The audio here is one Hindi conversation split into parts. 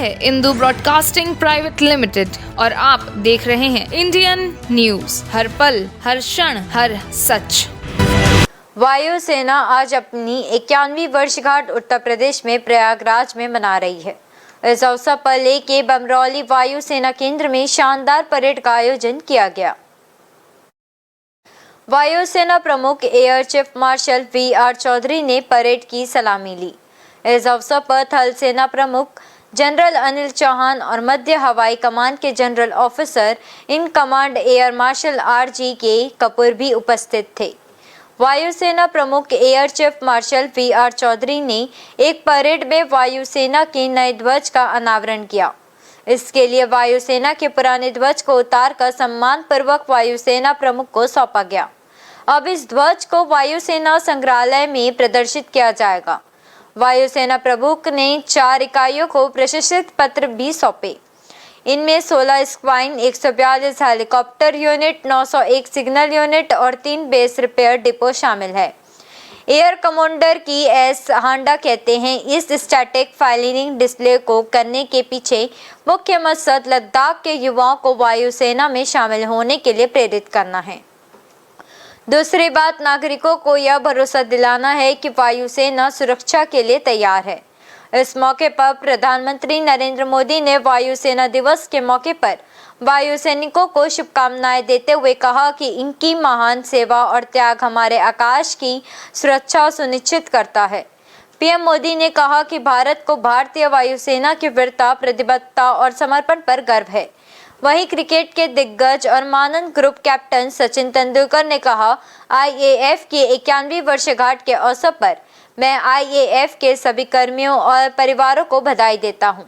है इंदू ब्रॉडकास्टिंग प्राइवेट लिमिटेड और आप देख रहे हैं इंडियन न्यूज, हर पल, हर क्षण, हर सच। वायुसेना आज अपनी 91वीं वर्षगांठ उत्तर प्रदेश में प्रयागराज में मना रही है। इस अवसर पर लेके बमरौली वायुसेना केंद्र में शानदार परेड का आयोजन किया गया। वायुसेना प्रमुख air chief marshal V R. Chaudhari ने परेड की सलामी ली। इस अवसर पर थल सेना प्रमुख जनरल अनिल चौहान और मध्य हवाई कमान के general officer in command air marshal R.G.K. Kapoor भी उपस्थित थे। वायुसेना प्रमुख air chief marshal V R. Chaudhari ने एक परेड में वायुसेना के नए ध्वज का अनावरण किया। इसके लिए वायुसेना के पुराने ध्वज को उतारकर सम्मान पूर्वक वायुसेना प्रमुख को सौंपा गया। अब इस ध्वज को वायुसेना संग्रहालय में प्रदर्शित किया जाएगा। वायुसेना प्रमुख ने 4 इकाइयों को प्रशस्ति पत्र भी सौंपे। इनमें 16 स्क्वाइन, 142 हेलीकॉप्टर यूनिट, 901 सिग्नल यूनिट और 3 बेस रिपेयर डिपो शामिल है। एयर कमांडर की एस हांडा कहते हैं, इस स्टैटिक फायरिंग डिस्प्ले को करने के पीछे मुख्य मकसद लद्दाख के युवाओं को वायुसेना में शामिल होने के लिए प्रेरित करना है। दूसरी बात, नागरिकों को यह भरोसा दिलाना है कि वायुसेना सुरक्षा के लिए तैयार है। इस मौके पर प्रधानमंत्री नरेंद्र मोदी ने वायुसेना दिवस के मौके पर वायु सैनिकों को शुभकामनाएं देते हुए कहा कि इनकी महान सेवा और त्याग हमारे आकाश की सुरक्षा सुनिश्चित करता है। पीएम मोदी ने कहा कि भारत को भारतीय वायुसेना की वीरता, प्रतिबद्धता और समर्पण पर गर्व है। वहीं क्रिकेट के दिग्गज और मानद ग्रुप कैप्टन सचिन तेंदुलकर ने कहा, IAF की 91वीं वर्षगांठ के अवसर पर मैं IAF के सभी कर्मियों और परिवारों को बधाई देता हूं।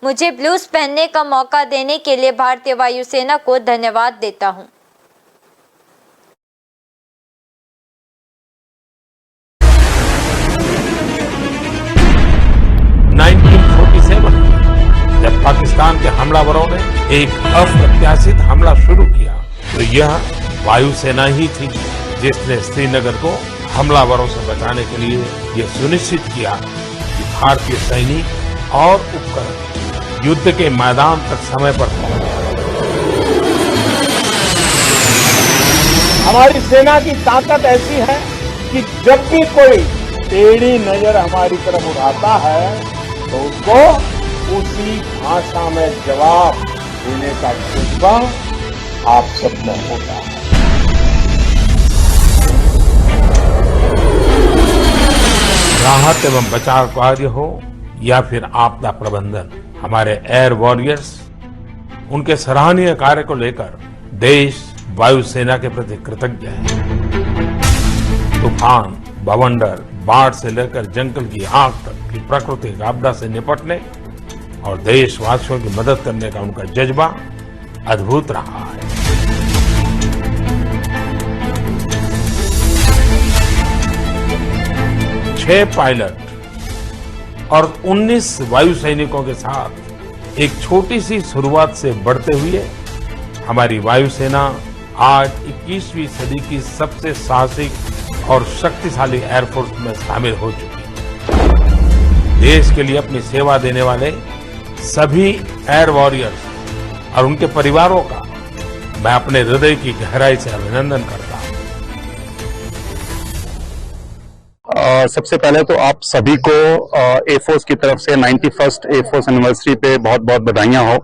मुझे ब्लूज पहनने का मौका देने के लिए भारतीय वायुसेना को धन्यवाद देता हूं। जब पाकिस्तान के हमलावरों ने एक अप्रत्याशित हमला शुरू किया तो यह वायुसेना ही थी जिसने श्रीनगर को हमलावरों से बचाने के लिए यह सुनिश्चित किया कि भारतीय सैनिक और उपकरण युद्ध के मैदान तक समय पर पहुंचे। हमारी सेना की ताकत ऐसी है कि जब भी कोई टेढ़ी नजर हमारी तरफ उठाता है तो उसको उसी भाषा में जवाब देने का जज्बा आप सब में होता है। राहत एवं बचाव कार्य हो या फिर आपदा प्रबंधन, हमारे एयर वॉरियर्स उनके सराहनीय कार्य को लेकर देश वायुसेना के प्रति कृतज्ञ है। तूफान, बवंडर, बाढ़ से लेकर जंगल की आग तक की प्राकृतिक आपदा से निपटने और देशवासियों की मदद करने का उनका जज्बा अद्भुत रहा है। छह पायलट और 19 वायु सैनिकों के साथ एक छोटी सी शुरुआत से बढ़ते हुए हमारी वायुसेना आज 21वीं सदी की सबसे साहसिक और शक्तिशाली एयरफोर्स में शामिल हो चुकी है। देश के लिए अपनी सेवा देने वाले सभी एयर वॉरियर्स और उनके परिवारों का मैं अपने हृदय की गहराई से अभिनंदन करता हूं। सबसे पहले तो आप सभी को एयरफोर्स की तरफ से 91st एयरफोर्स एनिवर्सरी पे बहुत बहुत बधाइयां हो।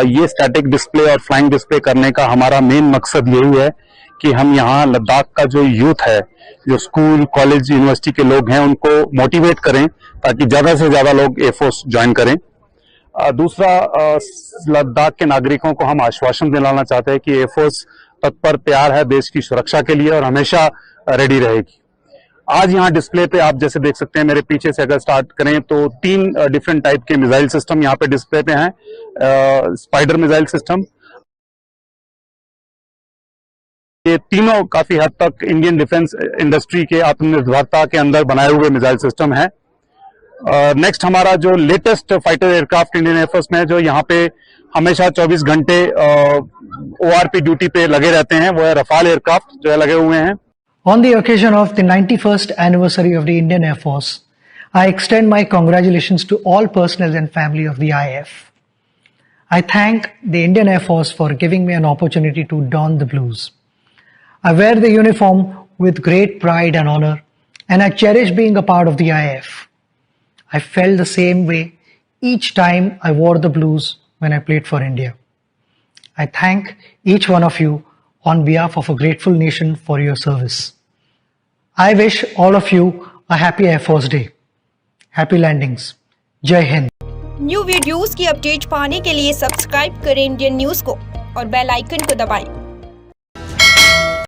ये स्टैटिक डिस्प्ले और फ्लाइंग डिस्प्ले करने का हमारा मेन मकसद यही है कि हम यहाँ लद्दाख का जो यूथ है, जो स्कूल, कॉलेज, यूनिवर्सिटी के लोग हैं, उनको मोटिवेट करें ताकि ज्यादा से ज्यादा लोग एयरफोर्स ज्वाइन करें। दूसरा, लद्दाख के नागरिकों को हम आश्वासन दिलाना चाहते हैं कि एयरफोर्स तत्पर तैयार है देश की सुरक्षा के लिए और हमेशा रेडी रहेगी। आज यहाँ डिस्प्ले पे आप जैसे देख सकते हैं, मेरे पीछे से अगर स्टार्ट करें तो 3 डिफरेंट टाइप के मिसाइल सिस्टम यहाँ पे डिस्प्ले पे हैं। स्पाइडर मिसाइल सिस्टम, ये तीनों काफी हद तक इंडियन डिफेंस इंडस्ट्री के आत्मनिर्भरता के अंदर बनाए हुए मिसाइल सिस्टम है। नेक्स्ट हमारा जो latest fighter aircraft Indian air force में जो यहाँ पे हमेशा 24 घंटे ORP ड्यूटी पे लगे रहते हैं, वो है रफाल एयरक्राफ्ट जो है लगे हुए हैं। On the occasion of the 91st anniversary of the Indian Air Force, I extend my congratulations to all personnel and family of the IAF. I thank the Indian Air Force for giving me an opportunity to don the blues. I wear the uniform with great pride and honor, and I cherish being a part of the IAF. I felt the same way each time I wore the blues when I played for India. I thank each one of you on behalf of a grateful nation for your service. I wish all of you a happy Air Force Day. Happy landings. Jai Hind. New videos की अपडेट पाने के लिए सब्सक्राइब करें इंडियन न्यूज़ को और बेल आइकन को दबाएं।